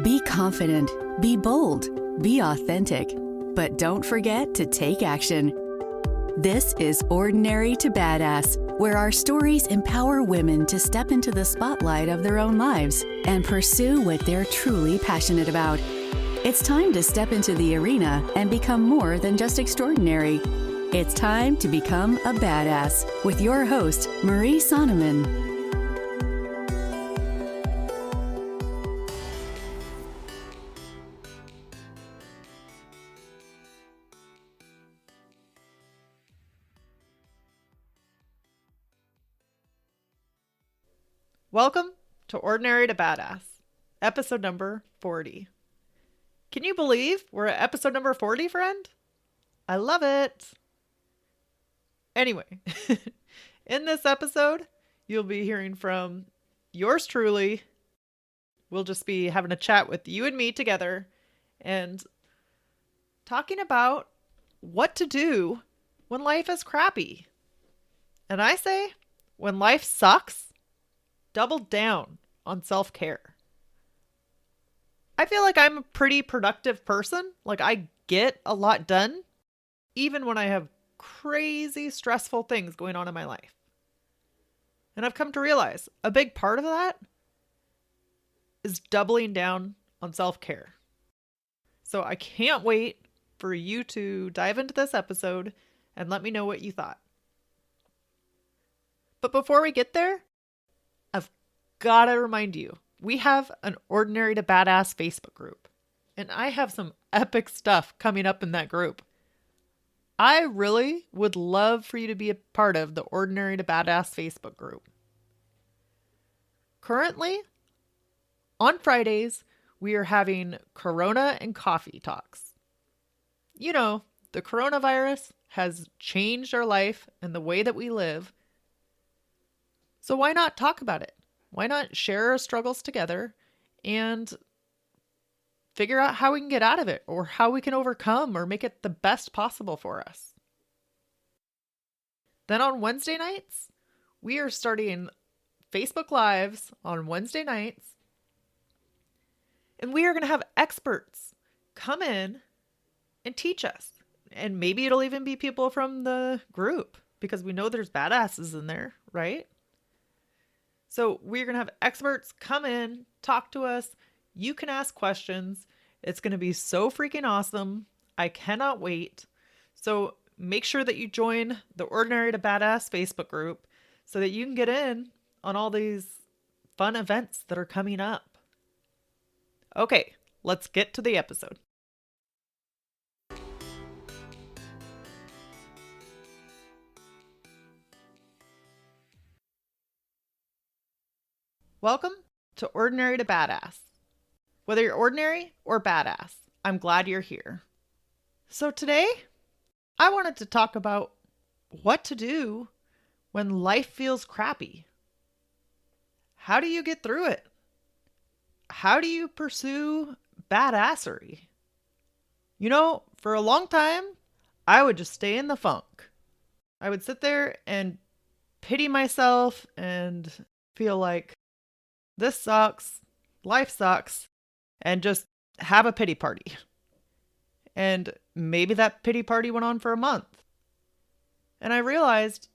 Be confident, be bold, be authentic, but don't forget to take action. This is Ordinary to Badass, where our stories empower women to step into the spotlight of their own lives and pursue what they're truly passionate about. It's time to step into the arena and become more than just extraordinary. It's time to become a badass with your host, Marie Sonneman. Welcome to Ordinary to Badass, episode number 40. Can you believe we're at episode number 40, friend? I love it. Anyway, in this episode, you'll be hearing from yours truly. We'll just be having a chat with you and me together and talking about what to do when life is crappy. And I say, when life sucks, double down on self-care. I feel like I'm a pretty productive person. Like, I get a lot done, even when I have crazy stressful things going on in my life. And I've come to realize a big part of that is doubling down on self-care. So I can't wait for you to dive into this episode and let me know what you thought. But before we get there, I've got to remind you, we have an Ordinary to Badass Facebook group, and I have some epic stuff coming up in that group. I really would love for you to be a part of the Ordinary to Badass Facebook group. Currently, on Fridays, we are having Corona and coffee talks. You know, the coronavirus has changed our life and the way that we live. So why not talk about it? Why not share our struggles together and figure out how we can get out of it or how we can overcome or make it the best possible for us? Then on Wednesday nights, we are starting Facebook Lives on Wednesday nights. And we are going to have experts come in and teach us. And maybe it'll even be people from the group because we know there's badasses in there, right? So we're going to have experts come in, talk to us. You can ask questions. It's going to be so freaking awesome. I cannot wait. So make sure that you join the Ordinary to Badass Facebook group so that you can get in on all these fun events that are coming up. Okay, let's get to the episode. Welcome to Ordinary to Badass. Whether you're ordinary or badass, I'm glad you're here. So today, I wanted to talk about what to do when life feels crappy. How do you get through it? How do you pursue badassery? You know, for a long time, I would just stay in the funk. I would sit there and pity myself and feel like, this sucks, life sucks, and just have a pity party. And maybe that pity party went on for a month. And I realized,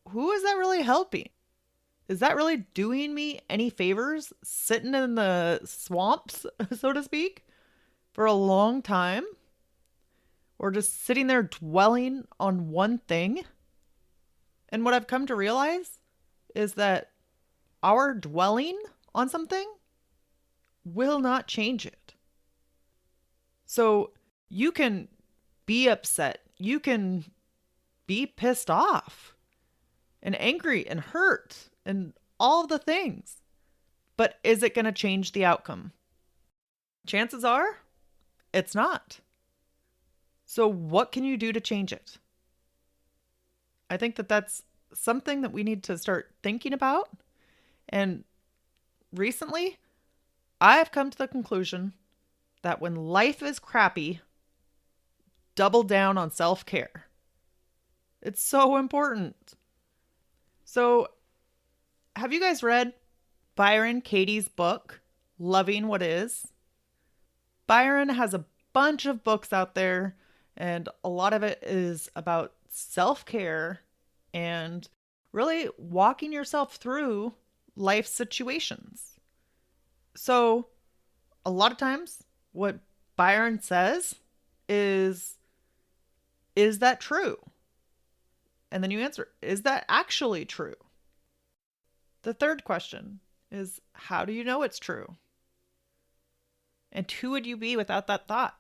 who is that really helping? Is that really doing me any favors sitting in the swamps, so to speak, for a long time? Or just sitting there dwelling on one thing? And what I've come to realize is that our dwelling on something will not change it. So you can be upset. You can be pissed off and angry and hurt and all of the things. But is it going to change the outcome? Chances are it's not. So what can you do to change it? I think that that's something that we need to start thinking about. And recently, I have come to the conclusion that when life is crappy, double down on self-care. It's so important. So, have you guys read Byron Katie's book, Loving What Is. Byron has a bunch of books out there, and a lot of it is about self-care and really walking yourself through life situations. So, a lot of times what Byron says is that true? And then you answer, is that actually true? The third question is, how do you know it's true? And who would you be without that thought?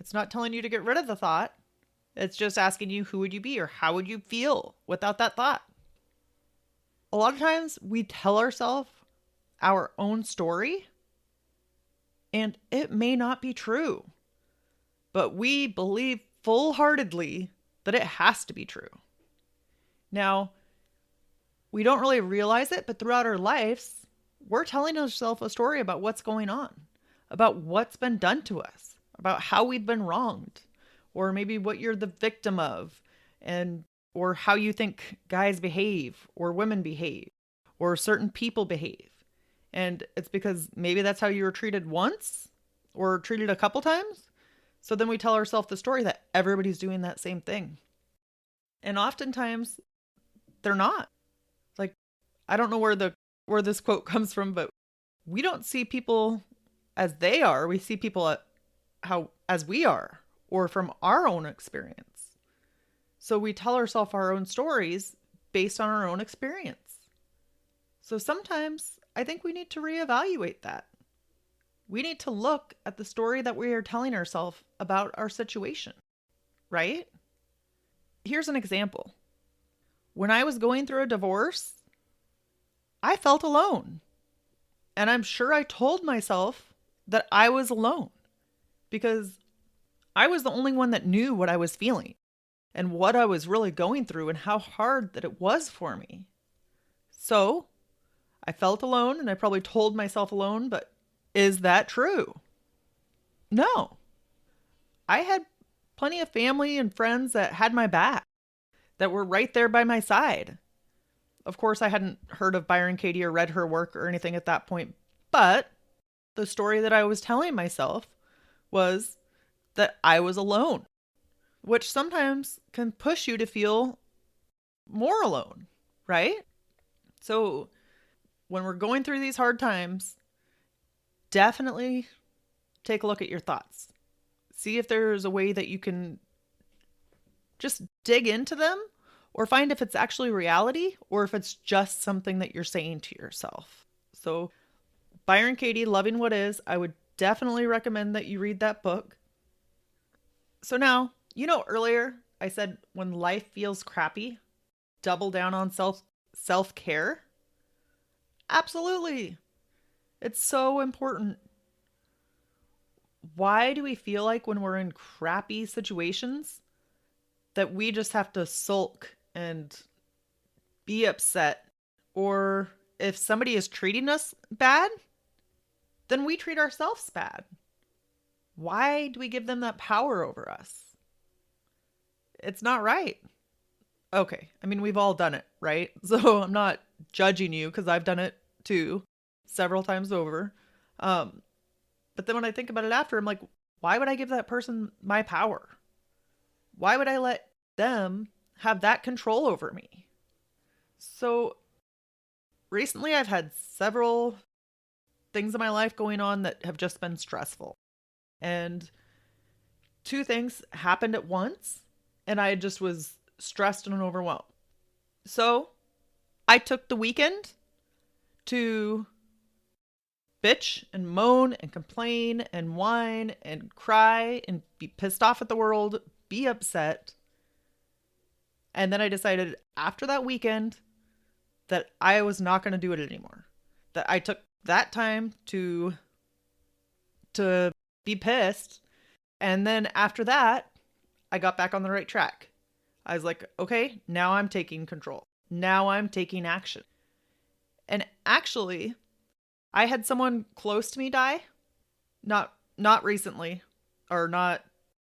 It's not telling you to get rid of the thought. It's just asking you, who would you be or how would you feel without that thought? A lot of times we tell ourselves our own story, and it may not be true, but we believe full-heartedly that it has to be true. Now, we don't really realize it, but throughout our lives, we're telling ourselves a story about what's going on, about what's been done to us, about how we've been wronged, or maybe what you're the victim of, and or how you think guys behave or women behave or certain people behave. And it's because maybe that's how you were treated once or treated a couple times. So then we tell ourselves the story that everybody's doing that same thing. And oftentimes they're not. Like, I don't know where this quote comes from, but we don't see people as they are. We see people as we are, or from our own experience. So we tell ourselves our own stories based on our own experience. So sometimes I think we need to reevaluate that. We need to look at the story that we are telling ourselves about our situation, right? Here's an example. When I was going through a divorce, I felt alone. And I'm sure I told myself that I was alone because I was the only one that knew what I was feeling and what I was really going through and how hard that it was for me. So I felt alone, and I probably told myself alone, but is that true? No. I had plenty of family and friends that had my back, that were right there by my side. Of course, I hadn't heard of Byron Katie or read her work or anything at that point, but the story that I was telling myself was that I was alone, which sometimes can push you to feel more alone, right? So when we're going through these hard times, definitely take a look at your thoughts. See if there's a way that you can just dig into them or find if it's actually reality or if it's just something that you're saying to yourself. So Byron Katie, Loving What Is, I would definitely recommend that you read that book. So now, earlier I said when life feels crappy, double down on self-care. Absolutely. It's so important. Why do we feel like when we're in crappy situations that we just have to sulk and be upset? Or if somebody is treating us bad, then we treat ourselves bad. Why do we give them that power over us? It's not right. Okay, I mean, we've all done it, right? So I'm not judging you because I've done it too, several times over. But then when I think about it after, I'm like, why would I give that person my power? Why would I let them have that control over me? So recently I've had several things in my life going on that have just been stressful. And two things happened at once, and I just was stressed and overwhelmed. So I took the weekend to bitch and moan and complain and whine and cry and be pissed off at the world, be upset. And then I decided after that weekend that I was not going to do it anymore. That I took that time to be pissed. And then after that, I got back on the right track. I was like, okay, now I'm taking control. Now I'm taking action. And actually, I had someone close to me die. Not recently, or not,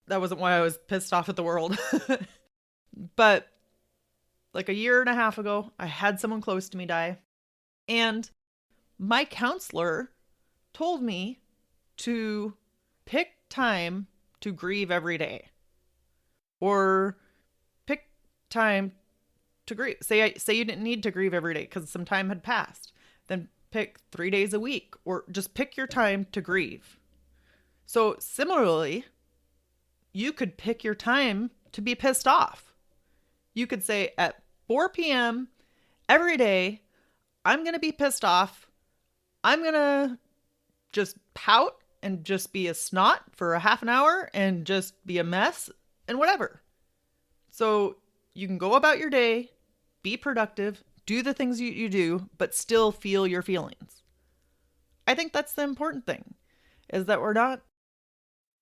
that wasn't why I was pissed off at the world. But like a year and a half ago, I had someone close to me die. And my counselor told me to pick time to grieve every day, or pick time to grieve. Say you didn't need to grieve every day because some time had passed. Then pick 3 days a week, or just pick your time to grieve. So similarly, you could pick your time to be pissed off. You could say at 4 p.m. every day, I'm going to be pissed off. I'm going to just pout and just be a snot for a half an hour and just be a mess and whatever. So you can go about your day, be productive, do the things you do, but still feel your feelings. I think that's the important thing, is that we're not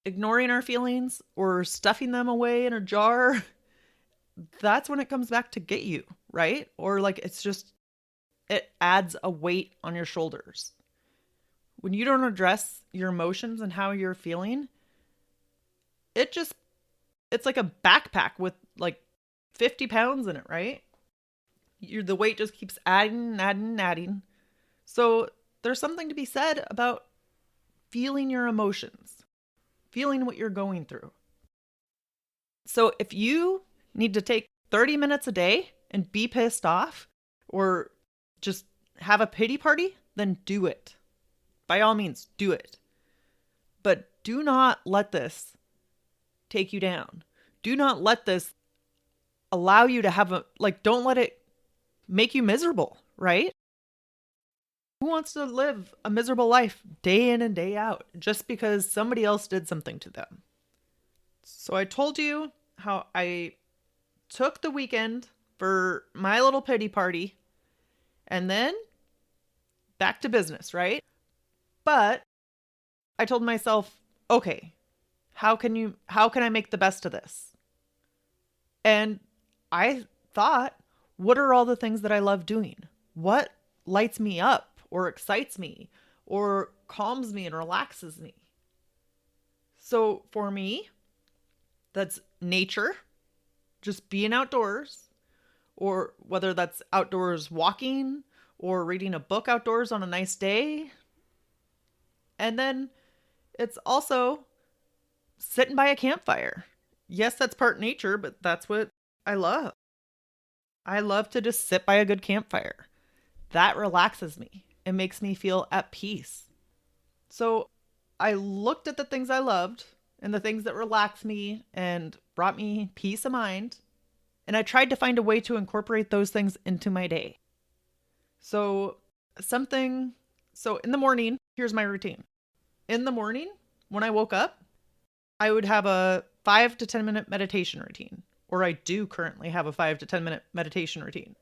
ignoring our feelings or stuffing them away in a jar. That's when it comes back to get you, right? Or like it adds a weight on your shoulders. When you don't address your emotions and how you're feeling, it's like a backpack with like 50 pounds in it, right? The weight just keeps adding. So there's something to be said about feeling your emotions, feeling what you're going through. So if you need to take 30 minutes a day and be pissed off, or just have a pity party, then do it. By all means, do it. But do not let this take you down. Do not let this allow you to don't let it make you miserable, right? Who wants to live a miserable life day in and day out just because somebody else did something to them? So I told you how I took the weekend for my little pity party and then back to business, right? But I told myself, okay, how can I make the best of this? And I thought, what are all the things that I love doing? What lights me up or excites me or calms me and relaxes me? So for me, that's nature, just being outdoors, or whether that's outdoors walking or reading a book outdoors on a nice day. And then it's also sitting by a campfire. Yes, that's part nature, but that's what I love. I love to just sit by a good campfire. That relaxes me. It makes me feel at peace. So I looked at the things I loved and the things that relaxed me and brought me peace of mind. And I tried to find a way to incorporate those things into my day. So in the morning, here's my routine. In the morning, when I woke up, I would have a 5 to 10 minute meditation routine, or I do currently have a 5 to 10 minute meditation routine.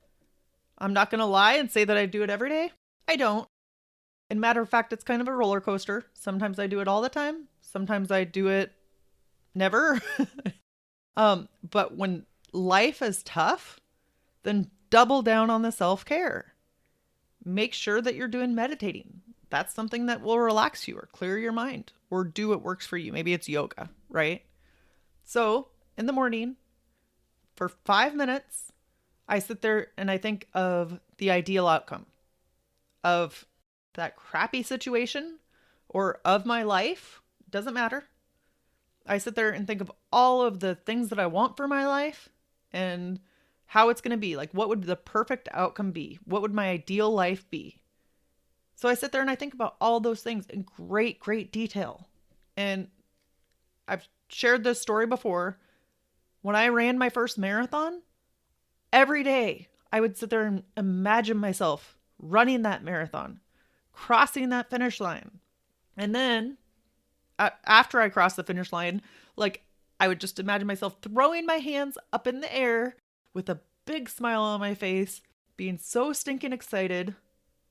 I'm not going to lie and say that I do it every day. I don't. In matter of fact, it's kind of a roller coaster. Sometimes I do it all the time. Sometimes I do it never. But when life is tough, then double down on the self-care. Make sure that you're doing meditating. That's something that will relax you or clear your mind, or do what works for you. Maybe it's yoga, right? So in the morning, for 5 minutes, I sit there and I think of the ideal outcome of that crappy situation or of my life. Doesn't matter. I sit there and think of all of the things that I want for my life and how it's going to be. Like, what would the perfect outcome be? What would my ideal life be? So I sit there and I think about all those things in great, great detail. And I've shared this story before. When I ran my first marathon, every day I would sit there and imagine myself running that marathon, crossing that finish line. And then after I crossed the finish line, I would just imagine myself throwing my hands up in the air with a big smile on my face, being so stinking excited,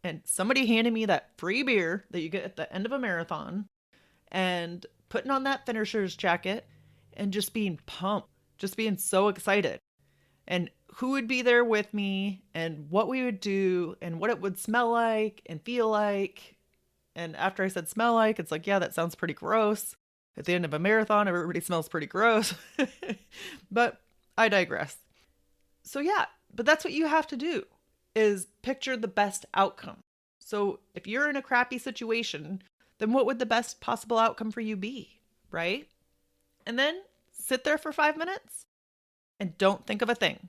and somebody handing me that free beer that you get at the end of a marathon, and putting on that finisher's jacket and just being pumped, just being so excited. And who would be there with me and what we would do and what it would smell like and feel like. And after I said smell like, it's like, yeah, that sounds pretty gross. At the end of a marathon, everybody smells pretty gross. But I digress. So yeah, but that's what you have to do, is picture the best outcome. So if you're in a crappy situation, then what would the best possible outcome for you be, right? And then sit there for 5 minutes and don't think of a thing.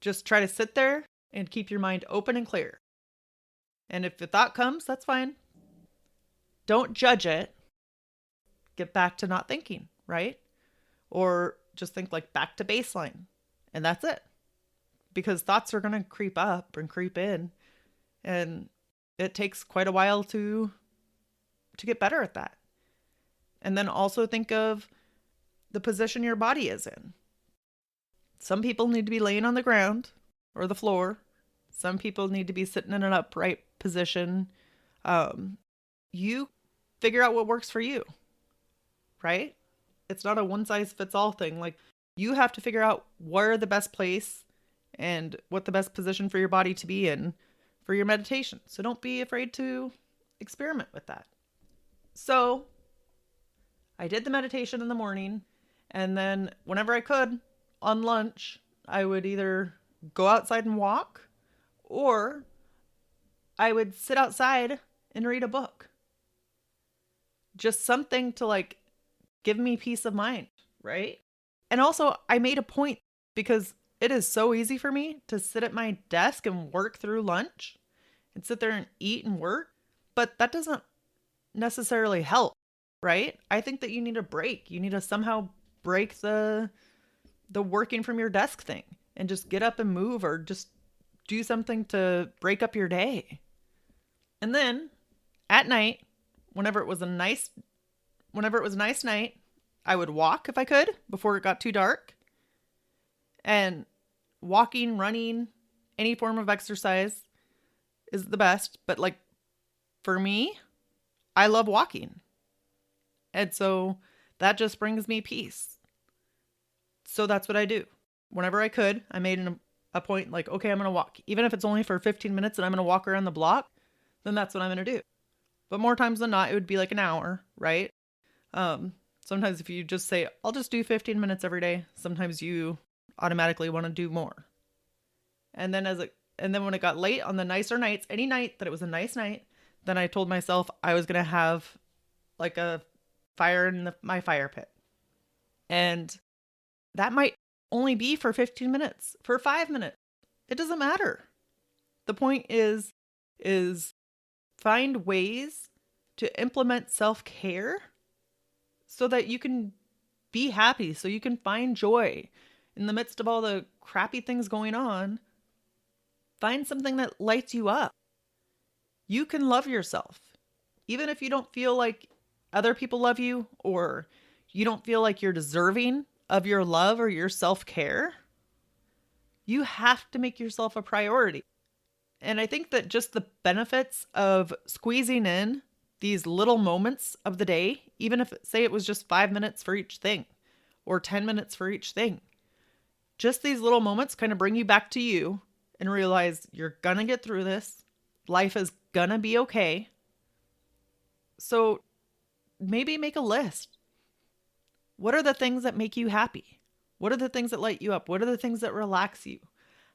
Just try to sit there and keep your mind open and clear. And if a thought comes, that's fine. Don't judge it. Get back to not thinking, right? Or just think like back to baseline. And that's it. Because thoughts are going to creep up and creep in. And it takes quite a while to get better at that. And then also think of the position your body is in. Some people need to be laying on the ground or the floor. Some people need to be sitting in an upright position. You figure out what works for you, right? It's not a one size fits all thing. Like, you have to figure out where the best place and what the best position for your body to be in for your meditation. So don't be afraid to experiment with that. So I did the meditation in the morning, and then whenever I could on lunch, I would either go outside and walk, or I would sit outside and read a book. Just something to like give me peace of mind, right? And also I made a point, because it is so easy for me to sit at my desk and work through lunch and sit there and eat and work, but that doesn't necessarily help, right? I think that you need a break. You need to somehow break the working from your desk thing and just get up and move, or just do something to break up your day. And then at night, whenever it was a nice night, I would walk if I could before it got too dark. And walking, running, any form of exercise is the best. But like, for me, I love walking. And so that just brings me peace. So that's what I do. Whenever I could, I made a point like, okay, I'm going to walk. Even if it's only for 15 minutes and I'm going to walk around the block, then that's what I'm going to do. But more times than not, it would be like an hour, right? Sometimes if you just say, I'll just do 15 minutes every day, sometimes you automatically want to do more. And then when it got late on the nicer nights, any night that it was a nice night, then I told myself I was going to have like a fire in my fire pit. And that might only be for 15 minutes, for 5 minutes. It doesn't matter. The point is find ways to implement self-care so that you can be happy, so you can find joy in the midst of all the crappy things going on. Find something that lights you up. You can love yourself. Even if you don't feel like other people love you, or you don't feel like you're deserving of your love or your self-care, you have to make yourself a priority. And I think that just the benefits of squeezing in these little moments of the day, even if, say, it was just 5 minutes for each thing or 10 minutes for each thing, just these little moments kind of bring you back to you and realize you're gonna get through this. Life is gonna be okay. So maybe make a list. What are the things that make you happy? What are the things that light you up? What are the things that relax you?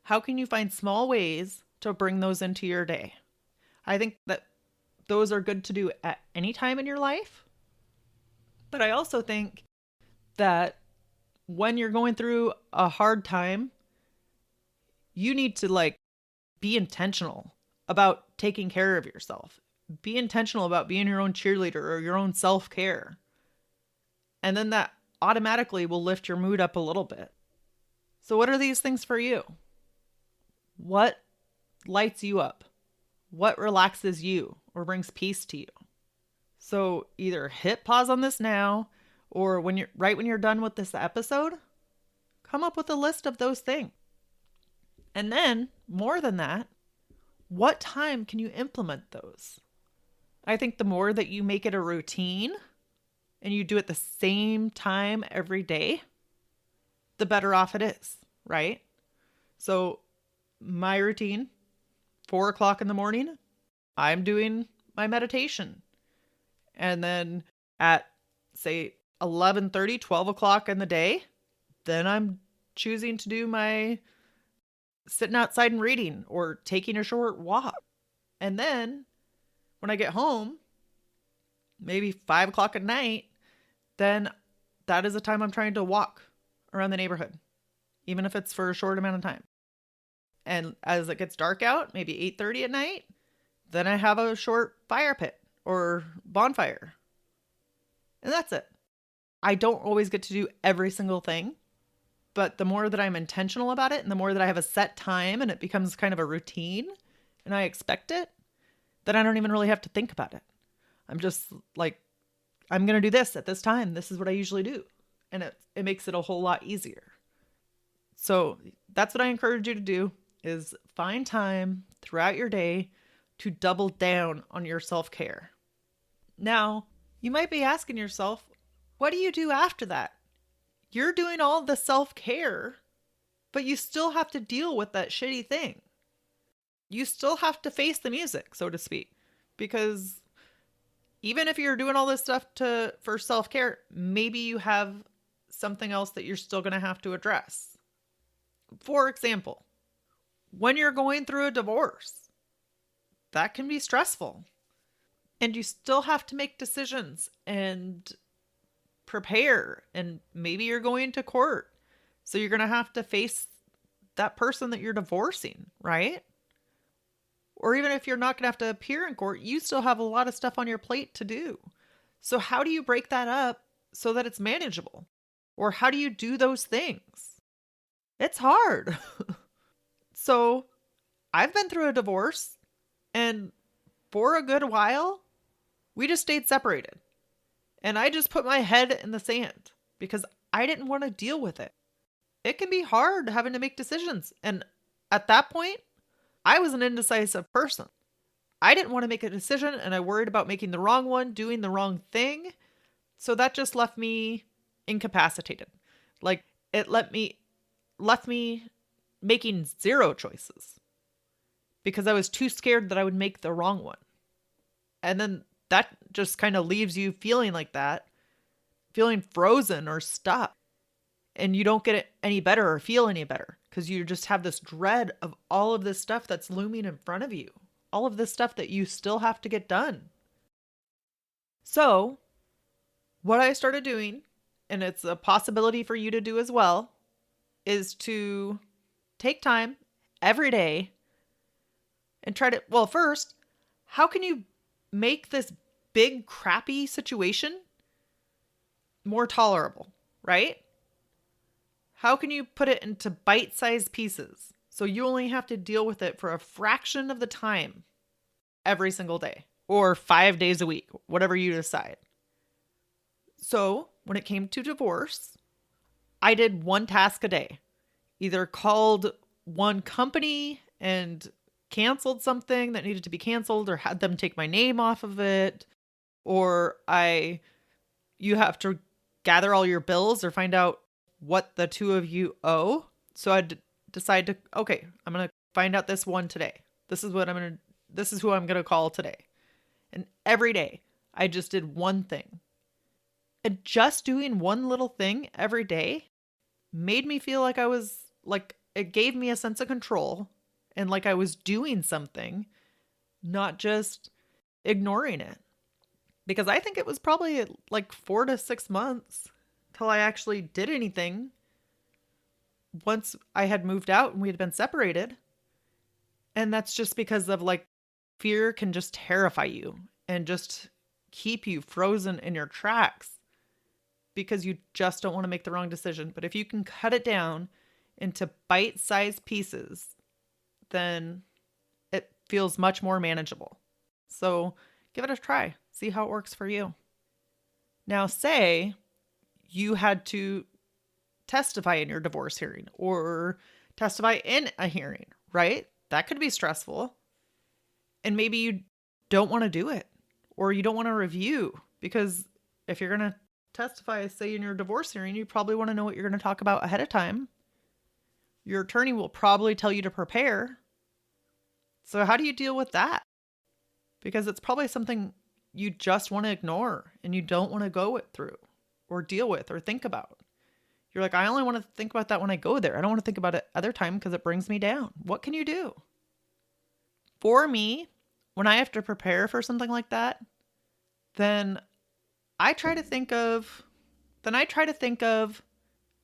How can you find small ways to bring those into your day? I think that those are good to do at any time in your life. But I also think that when you're going through a hard time, you need to like be intentional about taking care of yourself. Be intentional about being your own cheerleader or your own self-care. And then that automatically will lift your mood up a little bit. So what are these things for you? What lights you up? What relaxes you or brings peace to you? So either hit pause on this now, or when you're done with this episode, come up with a list of those things. And then, more than that, what time can you implement those? I think the more that you make it a routine and you do it the same time every day, the better off it is, right? So my routine, 4 o'clock in the morning, I'm doing my meditation. And then at, say, 11:30, 12 o'clock in the day, then I'm choosing to do my sitting outside and reading or taking a short walk. And then when I get home, maybe 5 o'clock at night, then that is a time I'm trying to walk around the neighborhood, even if it's for a short amount of time. And as it gets dark out, maybe 8:30 at night, then I have a short fire pit or bonfire. And that's it. I don't always get to do every single thing, but the more that I'm intentional about it and the more that I have a set time and it becomes kind of a routine and I expect it, then I don't even really have to think about it. I'm just like, I'm going to do this at this time. This is what I usually do. And it makes it a whole lot easier. So that's what I encourage you to do, is find time throughout your day to double down on your self-care. Now, you might be asking yourself, what do you do after that? You're doing all the self-care, but you still have to deal with that shitty thing. You still have to face the music, so to speak, because even if you're doing all this stuff for self-care, maybe you have something else that you're still going to have to address. For example, when you're going through a divorce, that can be stressful. And you still have to make decisions and prepare. And maybe you're going to court. So you're going to have to face that person that you're divorcing, right? Or even if you're not going to have to appear in court, you still have a lot of stuff on your plate to do. So how do you break that up so that it's manageable? Or how do you do those things? It's hard. So I've been through a divorce, and for a good while, we just stayed separated. And I just put my head in the sand because I didn't want to deal with it. It can be hard having to make decisions. And at that point, I was an indecisive person. I didn't want to make a decision and I worried about making the wrong one, doing the wrong thing. So that just left me incapacitated. Like it left me making zero choices because I was too scared that I would make the wrong one. And then that just kind of leaves you feeling like that, feeling frozen or stuck. And you don't get it any better or feel any better because you just have this dread of all of this stuff that's looming in front of you. All of this stuff that you still have to get done. So what I started doing, and it's a possibility for you to do as well, is to take time every day and try to, well, first, how can you make this big crappy situation more tolerable, right? How can you put it into bite-sized pieces so you only have to deal with it for a fraction of the time every single day or 5 days a week, whatever you decide? So when it came to divorce, I did one task a day, either called one company and canceled something that needed to be canceled or had them take my name off of it, or you have to gather all your bills or find out what the two of you owe. So I decide to, okay, I'm going to find out this one today. This is who I'm going to call today. And every day I just did one thing. And just doing one little thing every day made me feel like it gave me a sense of control and like I was doing something, not just ignoring it. Because I think it was probably like 4 to 6 months till I actually did anything once I had moved out and we had been separated. And that's just because of like fear can just terrify you and just keep you frozen in your tracks because you just don't want to make the wrong decision. But if you can cut it down into bite-sized pieces, then it feels much more manageable. So give it a try. See how it works for you. Now, say you had to testify in your divorce hearing or testify in a hearing, right? That could be stressful. And maybe you don't want to do it or you don't want to review, because if you're going to testify, say in your divorce hearing, you probably want to know what you're going to talk about ahead of time. Your attorney will probably tell you to prepare. So how do you deal with that? Because it's probably something you just want to ignore and you don't want to go through or deal with or think about. You're like, I only want to think about that when I go there. I don't want to think about it other time because it brings me down. What can you do? For me, when I have to prepare for something like that, then I try to think of, then I try to think of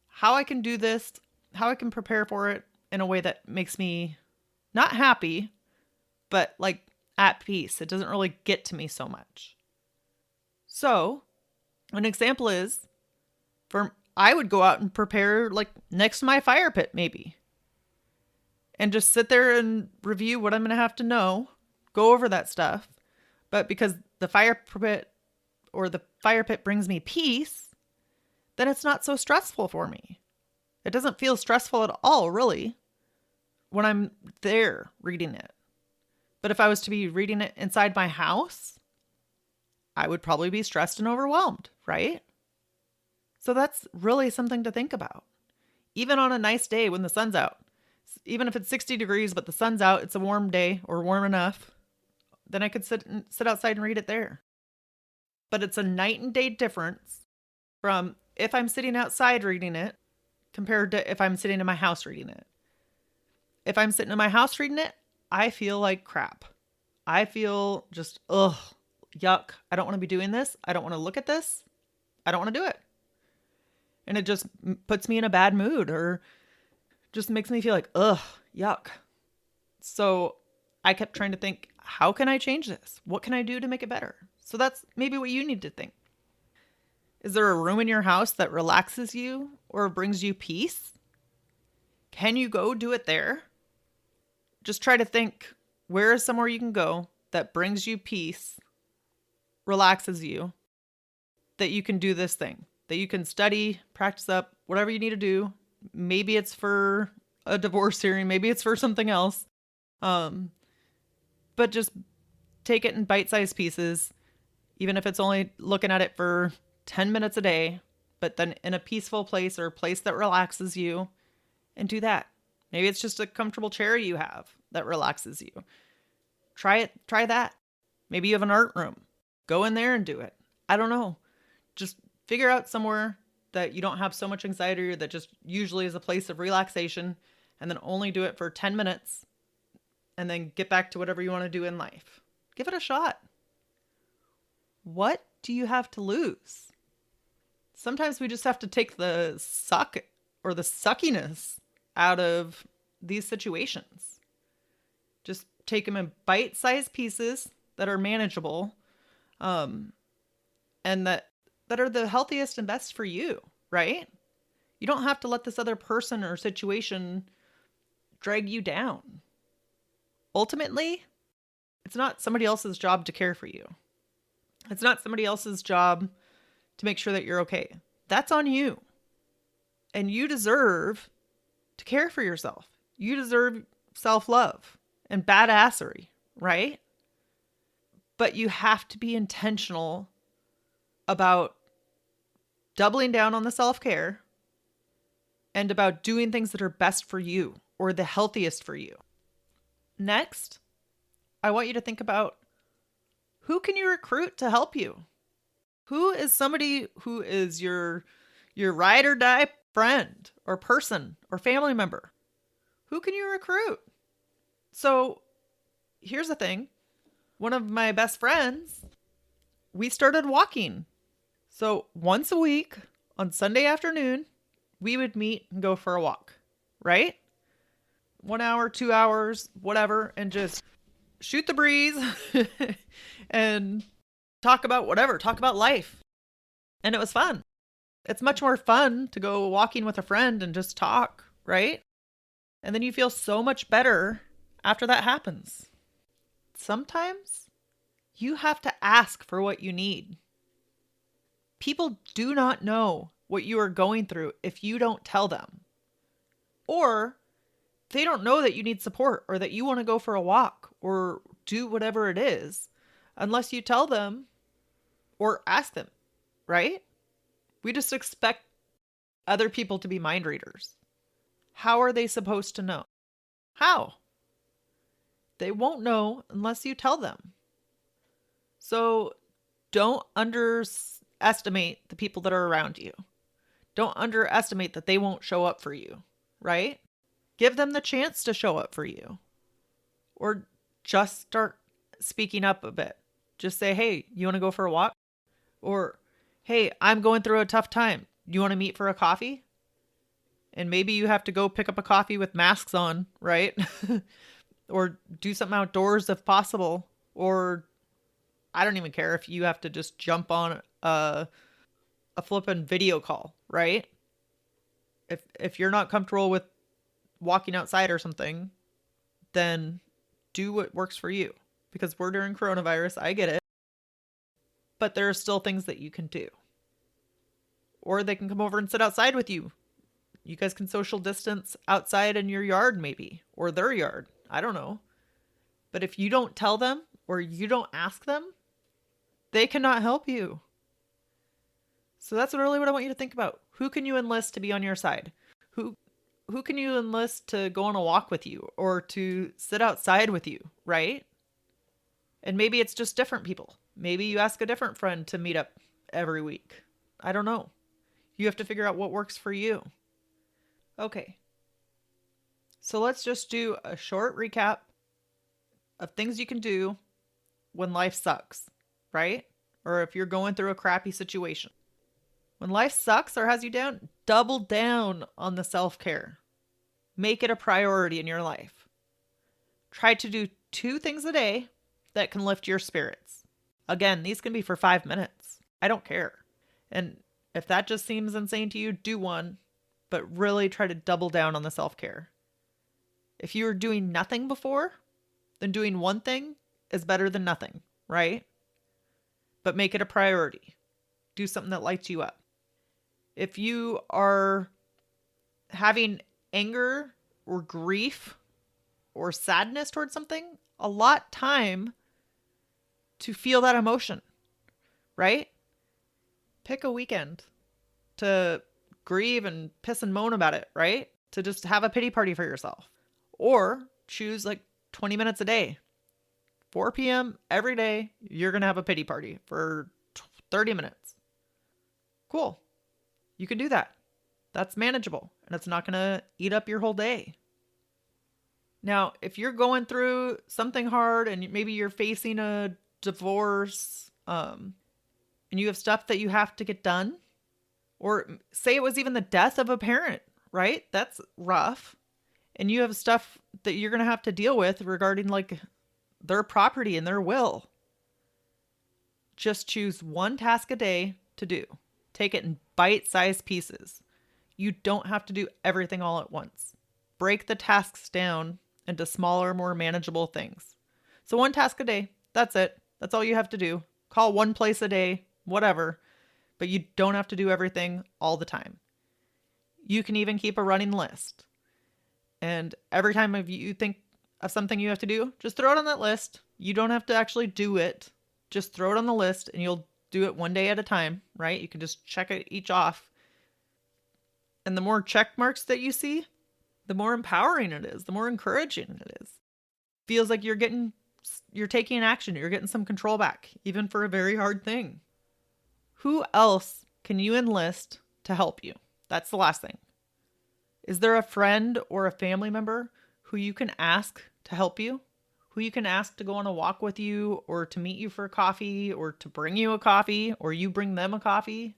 how I can do this, how I can prepare for it in a way that makes me not happy, but like at peace. It doesn't really get to me so much. So, an example is I would go out and prepare like next to my fire pit maybe. And just sit there and review what I'm going to have to know, go over that stuff. But because the fire pit brings me peace, then it's not so stressful for me. It doesn't feel stressful at all, really, when I'm there reading it. But if I was to be reading it inside my house, I would probably be stressed and overwhelmed, right? So that's really something to think about. Even on a nice day when the sun's out, even if it's 60 degrees, but the sun's out, it's a warm day or warm enough, then I could sit outside and read it there. But it's a night and day difference from if I'm sitting outside reading it compared to if I'm sitting in my house reading it. If I'm sitting in my house reading it, I feel like crap. I feel just, yuck. I don't want to be doing this. I don't want to look at this. I don't want to do it. And it just puts me in a bad mood or just makes me feel like, yuck. So I kept trying to think, how can I change this? What can I do to make it better? So that's maybe what you need to think. Is there a room in your house that relaxes you or brings you peace? Can you go do it there? Just try to think, where is somewhere you can go that brings you peace, relaxes you, that you can do this thing, that you can study, practice up, whatever you need to do. Maybe it's for a divorce hearing. Maybe it's for something else. But just take it in bite-sized pieces, even if it's only looking at it for 10 minutes a day, but then in a peaceful place or a place that relaxes you, and do that. Maybe it's just a comfortable chair you have that relaxes you. Try it. Try that. Maybe you have an art room. Go in there and do it. I don't know. Just figure out somewhere that you don't have so much anxiety or that just usually is a place of relaxation, and then only do it for 10 minutes and then get back to whatever you want to do in life. Give it a shot. What do you have to lose? Sometimes we just have to take the suck or the suckiness out of these situations. Just take them in bite-sized pieces that are manageable, and that are the healthiest and best for you, right? You don't have to let this other person or situation drag you down. Ultimately, it's not somebody else's job to care for you. It's not somebody else's job to make sure that you're okay. That's on you. And you deserve to care for yourself. You deserve self-love and badassery, right? But you have to be intentional about doubling down on the self-care and about doing things that are best for you or the healthiest for you. Next, I want you to think about, who can you recruit to help you? Who is somebody who is your ride or die friend or person or family member? Who can you recruit? So here's the thing. One of my best friends, we started walking. So once a week on Sunday afternoon, we would meet and go for a walk, right? 1 hour, 2 hours, whatever, and just shoot the breeze and talk about whatever, talk about life. And it was fun. It's much more fun to go walking with a friend and just talk, right? And then you feel so much better after that happens. Sometimes you have to ask for what you need. People do not know what you are going through if you don't tell them. Or they don't know that you need support or that you want to go for a walk or do whatever it is unless you tell them or ask them, right? We just expect other people to be mind readers. How are they supposed to know? How? They won't know unless you tell them. So don't underestimate the people that are around you. Don't underestimate that they won't show up for you, right? Give them the chance to show up for you. Or just start speaking up a bit. Just say, hey, you want to go for a walk? Or, Hey, I'm going through a tough time. You want to meet for a coffee? And maybe you have to go pick up a coffee with masks on, right? Or do something outdoors if possible. Or I don't even care if you have to just jump on a flippin' video call, right? If you're not comfortable with walking outside or something, then do what works for you. Because we're during coronavirus, I get it. But there are still things that you can do. Or they can come over and sit outside with you. You guys can social distance outside in your yard, maybe, or their yard. I don't know. But if you don't tell them or you don't ask them, they cannot help you. So that's really what I want you to think about. Who can you enlist to be on your side? Who can you enlist to go on a walk with you or to sit outside with you, right? And maybe it's just different people. Maybe you ask a different friend to meet up every week. I don't know. You have to figure out what works for you. Okay. So let's just do a short recap of things you can do when life sucks, right? Or if you're going through a crappy situation. When life sucks or has you down, double down on the self-care. Make it a priority in your life. Try to do 2 things a day that can lift your spirits. Again, these can be for 5 minutes. I don't care. And if that just seems insane to you, do one, but really try to double down on the self-care. If you were doing nothing before, then doing one thing is better than nothing, right? But make it a priority. Do something that lights you up. If you are having anger or grief or sadness towards something, allot time to feel that emotion, right? Pick a weekend to grieve and piss and moan about it, right? To just have a pity party for yourself. Or choose like 20 minutes a day. 4 p.m. every day, you're going to have a pity party for 30 minutes. Cool. You can do that. That's manageable and it's not going to eat up your whole day. Now, if you're going through something hard and maybe you're facing a divorce, and you have stuff that you have to get done, or say it was even the death of a parent, right? That's rough. And you have stuff that you're going to have to deal with regarding like their property and their will. Just choose one task a day to do. Take it in bite-sized pieces. You don't have to do everything all at once. Break the tasks down into smaller, more manageable things. So 1 task a day, that's it. That's all you have to do. Call one place a day, whatever. But you don't have to do everything all the time. You can even keep a running list. And every time you think of something you have to do, just throw it on that list. You don't have to actually do it. Just throw it on the list and you'll do it one day at a time, right? You can just check it each off. And the more check marks that you see, the more empowering it is, the more encouraging it is. Feels like you're taking action, you're getting some control back, even for a very hard thing. Who else can you enlist to help you? That's the last thing. Is there a friend or a family member who you can ask to help you? Who you can ask to go on a walk with you or to meet you for a coffee or to bring you a coffee or you bring them a coffee?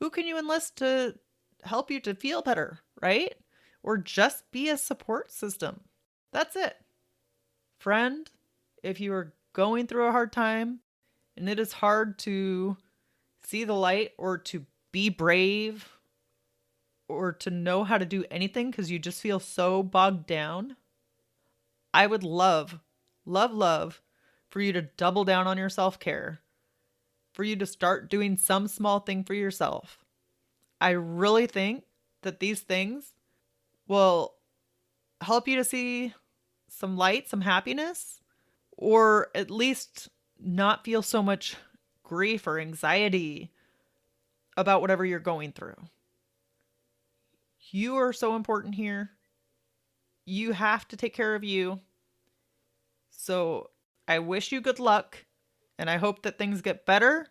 Who can you enlist to help you to feel better, right? Or just be a support system? That's it. Friend, if you are going through a hard time and it is hard to see the light or to be brave or to know how to do anything because you just feel so bogged down, I would love for you to double down on your self-care, for you to start doing some small thing for yourself. I really think that these things will help you to see some light, some happiness, or at least not feel so much grief or anxiety about whatever you're going through. You are so important here. You have to take care of you. So I wish you good luck and I hope that things get better.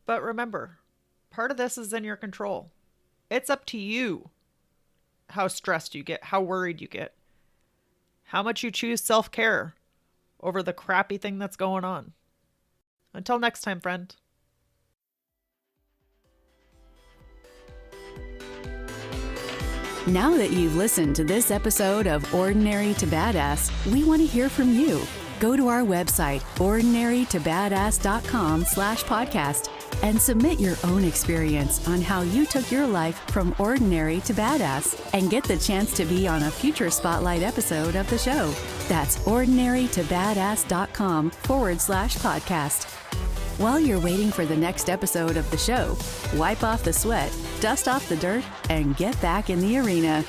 But remember, part of this is in your control. It's up to you how stressed you get, how worried you get, how much you choose self-care over the crappy thing that's going on. Until next time, friend. Now that you've listened to this episode of Ordinary to Badass, we want to hear from you. Go to our website, ordinarytobadass.com/podcast, and submit your own experience on how you took your life from ordinary to badass and get the chance to be on a future Spotlight episode of the show. That's ordinarytobadass.com/podcast. While you're waiting for the next episode of the show, wipe off the sweat, dust off the dirt, and get back in the arena.